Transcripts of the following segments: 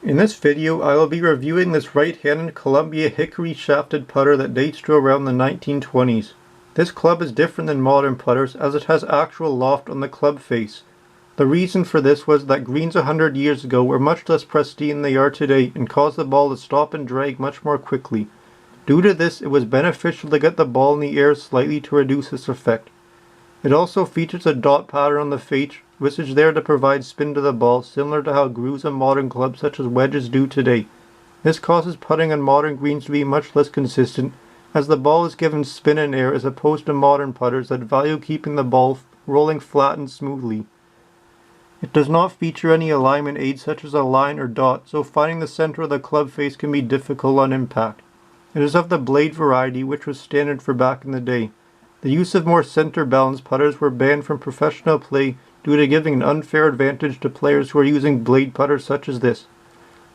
In this video, I will be reviewing this right-handed Columbia Hickory shafted putter that dates to around the 1920s. This club is different than modern putters as it has actual loft on the club face. The reason for this was that greens 100 years ago were much less pristine than they are today and caused the ball to stop and drag much more quickly. Due to this, it was beneficial to get the ball in the air slightly to reduce this effect. It also features a dot pattern on the face, which is there to provide spin to the ball, similar to how grooves on modern clubs such as wedges do today. This causes putting on modern greens to be much less consistent, as the ball is given spin and air as opposed to modern putters that value keeping the ball rolling flat and smoothly. It does not feature any alignment aids such as a line or dot, so finding the center of the club face can be difficult on impact. It is of the blade variety, which was standard for back in the day. The use of more center-balanced putters were banned from professional play due to giving an unfair advantage to players who are using blade putters such as this.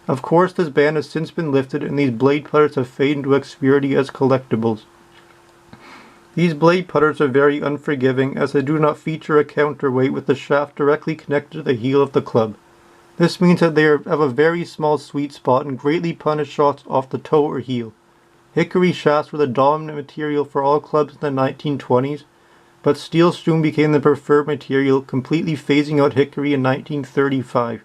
Of course, this ban has since been lifted and these blade putters have faded into obscurity as collectibles. These blade putters are very unforgiving as they do not feature a counterweight with the shaft directly connected to the heel of the club. This means that they have a very small sweet spot and greatly punish shots off the toe or heel. Hickory shafts were the dominant material for all clubs in the 1920s, but steel soon became the preferred material, completely phasing out hickory in 1935.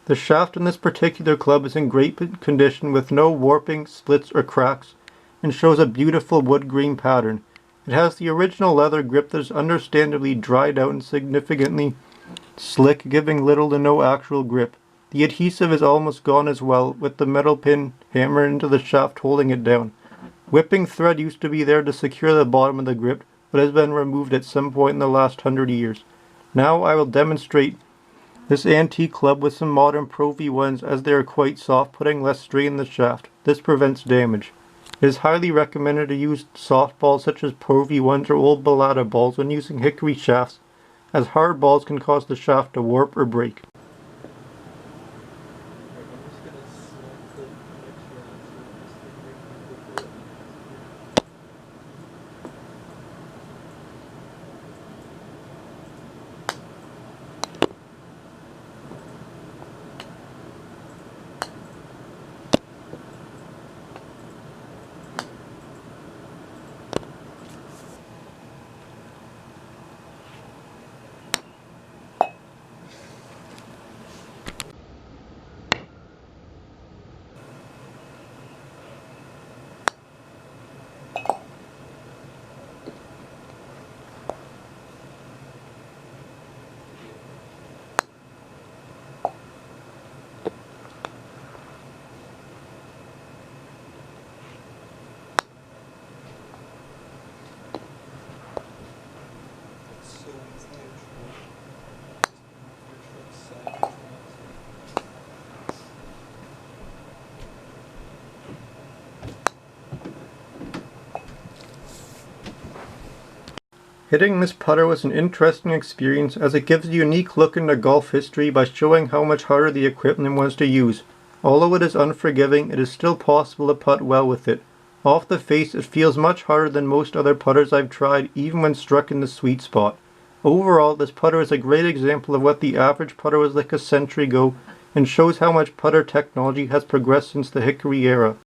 The shaft in this particular club is in great condition with no warping, splits, or cracks, and shows a beautiful wood grain pattern. It has the original leather grip that is understandably dried out and significantly slick, giving little to no actual grip. The adhesive is almost gone as well, with the metal pin hammered into the shaft holding it down. Whipping thread used to be there to secure the bottom of the grip, but has been removed at some point in the last 100 years. Now I will demonstrate this antique club with some modern Pro V1s as they are quite soft, putting less strain in the shaft. This prevents damage. It is highly recommended to use soft balls such as Pro V1s or old Balata balls when using hickory shafts, as hard balls can cause the shaft to warp or break. Hitting this putter was an interesting experience as it gives a unique look into golf history by showing how much harder the equipment was to use. Although it is unforgiving, it is still possible to putt well with it. Off the face, it feels much harder than most other putters I've tried, even when struck in the sweet spot. Overall, this putter is a great example of what the average putter was like a century ago and shows how much putter technology has progressed since the Hickory era.